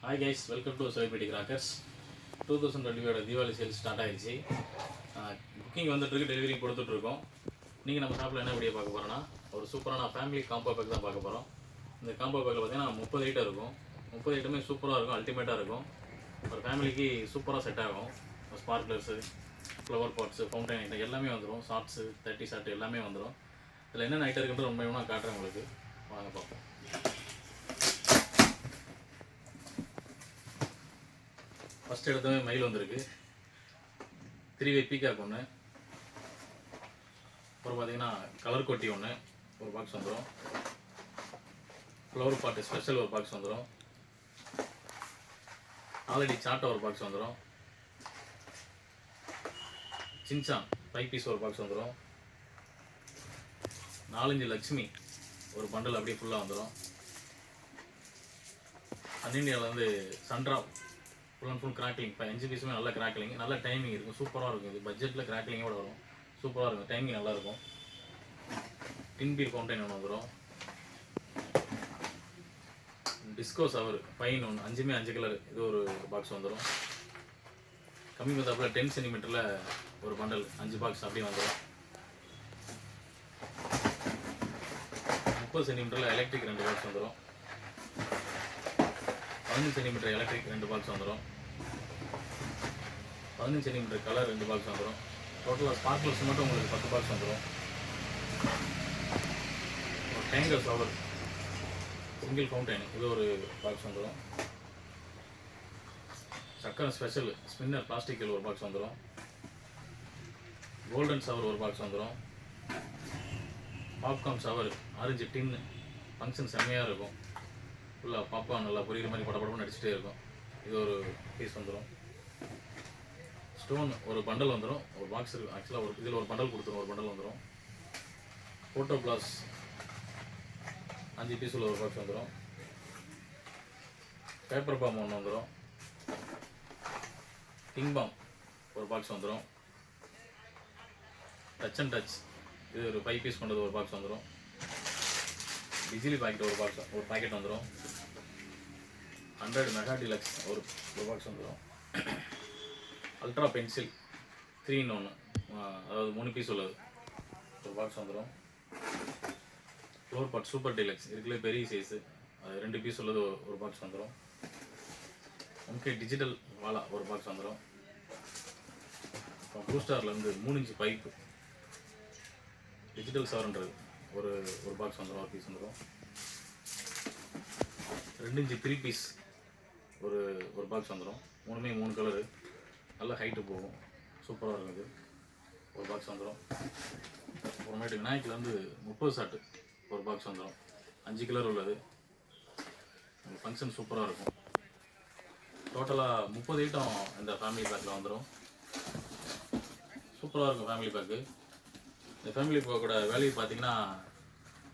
Hi guys, welcome to Celebrity Crackers. 2020 Deepavali sale start ஆயிடுச்சு. Booking வந்துட்டுருக்கு, delivery கொடுத்துட்ருக்கோம். நீங்கள் நம்ம ஷாப்பில் என்ன வீடியோ பார்க்க போகிறோன்னா ஒரு சூப்பரான ஃபேமிலி காம்போ பேக் தான் பார்க்க போகிறோம். இந்த காம்போ பேக்கில் பார்த்தீங்கன்னா 30 ஐட்டம் இருக்கும். 30 ஐட்டமே சூப்பராக இருக்கும், அல்டிமேட்டாக இருக்கும். ஒரு ஃபேமிலிக்கு சூப்பராக செட் ஆகும். ஸ்பார்க்லர்ஸு, ஃப்ளவர் பாட்ஸு, ஃபவுண்டைன் ஐட்டம் எல்லாமே வந்துடும். ஷார்ட்ஸு, 30 ஷார்ட் எல்லாமே வந்துடும். இதில் என்னென்ன ஐட்டம் இருக்குன்றது ரொம்ப நான் காட்டுறேன் உங்களுக்கு. வாங்க பார்ப்போம். ஃபஸ்ட் எடுத்தவே மயில் வந்திருக்கு, 3-வே பீகாக் ஒன்று, அப்புறம் பார்த்தீங்கன்னா கலர் கொட்டி ஒன்று ஒரு பாக்ஸ் வந்துடும், ஃப்ளவர் பாட்டு ஸ்பெஷல் ஒரு பாக்ஸ் வந்துடும், ஆல்ரெடி சாட்டை ஒரு பாக்ஸ் வந்துடும், சின்சான் 5 பீஸ் ஒரு பாக்ஸ் வந்துடும், 4-5 லக்ஷ்மி ஒரு பண்டல் அப்படியே ஃபுல்லாக வந்துடும். அன்னிண்டியாவில் வந்து சன்ட்ரா ஃபுல் அண்ட் ஃபுல் கிராக்லிங், 5 பீஸுமே நல்லா கிராக்லிங், நல்ல டைமிங் இருக்கும், சூப்பராக இருக்கும். இது பட்ஜெட்டில் கிராக்லிங்கோட வரும், சூப்பராக இருக்கும், டைமிங் நல்லாயிருக்கும். டின்பீர் ஃபவுண்டைன் ஒன்று வந்துடும், டிஸ்கோ சவர் ஃபைன் ஒன்று, 5மே 5 கலர், இது ஒரு பாக்ஸ் வந்துடும். கம்மி மத்தாப்பில் 10 சென்டிமீட்டரில் ஒரு பண்டல் 5 பாக்ஸ் அப்படியே வந்துடும். 30 சென்டிமீட்டரில் எலக்ட்ரிக் 2 பாக்ஸ் வந்துடும். 15 சென்டிமீட்டர் எலக்ட்ரிக் 2 பாக்ஸ் வந்துடும். 15 சென்டிமீட்டர் கலர் 2 பாக்ஸ் வந்துடும். டோட்டலாக ஸ்பார்க்லர்ஸ் மட்டும் உங்களுக்கு 10 பாக்ஸ் வந்துடும். டேங்கர் சவர் சிங்கிள் ஃபவுண்டைன், இது ஒரு பாக்ஸ் வந்துடும். சக்கரம் ஸ்பெஷல் ஸ்பின்னர் பிளாஸ்டிக்கில் ஒரு பாக்ஸ் வந்துடும். கோல்டன் சவர் ஒரு பாக்ஸ் வந்துடும். பாப்கார்ன் சவர் ஆரஞ்சு டின்னு, ஃபங்க்ஷன் செம்மையாக இருக்கும். ஃபுல்லாக பாப்கார்ன் நல்லா புரிகிற மாதிரி படப்படமாக நடிச்சிட்டே இருக்கும், இது ஒரு பீஸ் வந்துடும். ஸ்டோன் ஒரு பண்டல் வந்துடும், ஒரு பாக்ஸ் இருக்குது. ஆக்சுவலாக ஒரு இதில் ஒரு பண்டல் கொடுத்துரும், ஒரு பண்டல் வந்துடும். ஃபோட்டோ பிளாஸ் 5 பீஸ் உள்ள ஒரு பாக்ஸ் வந்துடும். பேப்பர் பாம் ஒன்று வந்துடும். கிங் பாம் ஒரு பாக்ஸ் வந்துடும். டச் அண்ட் டச், இது ஒரு 5 பீஸ் கொண்டது ஒரு பாக்ஸ் வந்துடும். பிஜிலி பாக்கெட் ஒரு பாக்கெட் வந்துடும். 100 மெகா டிலக்ஸ் ஒரு பாக்ஸ் வந்துடும். அல்ட்ரா பென்சில் 3-in-1, அதாவது 3 பீஸ் உள்ளது ஒரு பாக்ஸ் வந்துடும். ஃப்ளோர் பாட் சூப்பர் டிலக்ஸ் இதுக்குள்ளே பெரிய சைஸு, அது 2 பீஸ் உள்ளது ஒரு பாக்ஸ் வந்துடும். MK டிஜிட்டல் வாலா ஒரு பாக்ஸ் வந்துடும். அப்புறம் ப்ளூ ஸ்டார்லேருந்து 3 இன்ச் பைப்பு டிஜிட்டல் சவர்ன்றது ஒரு பாக்ஸ் வந்துடும், ஒரு பீஸ் வந்துடும். 2 இன்ச் 3 பீஸ் ஒரு பாக்ஸ் வந்துடும். 3மே 3 கலரு, நல்ல ஹைட்டு போகும், சூப்பராக இருக்குது, ஒரு பாக்ஸ் வந்துடும். அப்புறமேட்டு விநாயகில் வந்து 30 ஷாட்டு ஒரு பாக்ஸ் வந்துடும், 5 கலர் உள்ளது. ஃபங்க்ஷன் சூப்பராக இருக்கும். டோட்டலாக 30 ஐட்டம் இந்த ஃபேமிலி பேக்கில் வந்துடும். சூப்பராக இருக்கும் ஃபேமிலி பேக்கு. இந்த ஃபேமிலி பேக்கோட வேல்யூ பார்த்தீங்கன்னா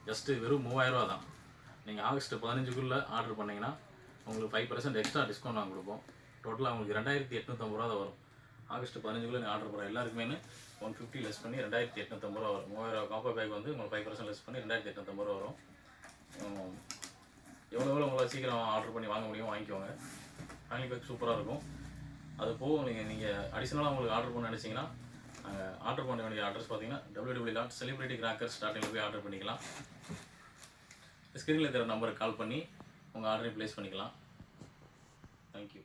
ஜஸ்ட்டு வெறும் 3000 ரூபா தான். நீங்கள் ஆகஸ்ட் 15க்குள்ளே ஆர்டர் பண்ணிங்கன்னா உங்களுக்கு 5% எக்ஸ்ட்ரா டிஸ்கவுண்ட் நாங்கள் கொடுப்போம். டோட்டலாக உங்களுக்கு 2850 ரூபா தான் வரும். ஆகஸ்ட் 15க்குள்ளே நீங்கள் ஆர்டர் பண்ணுற எல்லாருக்குமே 150 லெஸ் பண்ணி 2850 ரூபா வரும். 3000 காம்போ பேக் வந்து உங்களுக்கு 5% லெஸ் பண்ணி 2850 ரூபா வரும். எவ்வளோ உங்களால் சீக்கிரம் ஆர்டர் பண்ணி வாங்க முடியும் வாங்கிக்கோங்க. ஃபேமிலி பேக் சூப்பராக இருக்கும். அது போக நீங்கள் அடிஷ்னலாக உங்களுக்கு ஆர்டர் பண்ண நினச்சிங்கன்னா ஆர்டர் பண்ண வேண்டிய அட்ரஸ் பார்த்தீங்கன்னா www.celebritycrackers.in போய் ஆர்டர் பண்ணிக்கலாம். ஸ்க்ரீனில் இருக்கிற நம்பருக்கு கால் பண்ணி உங்கள் ஆர்டரை ப்ளேஸ் பண்ணிக்கலாம். தேங்க்யூ.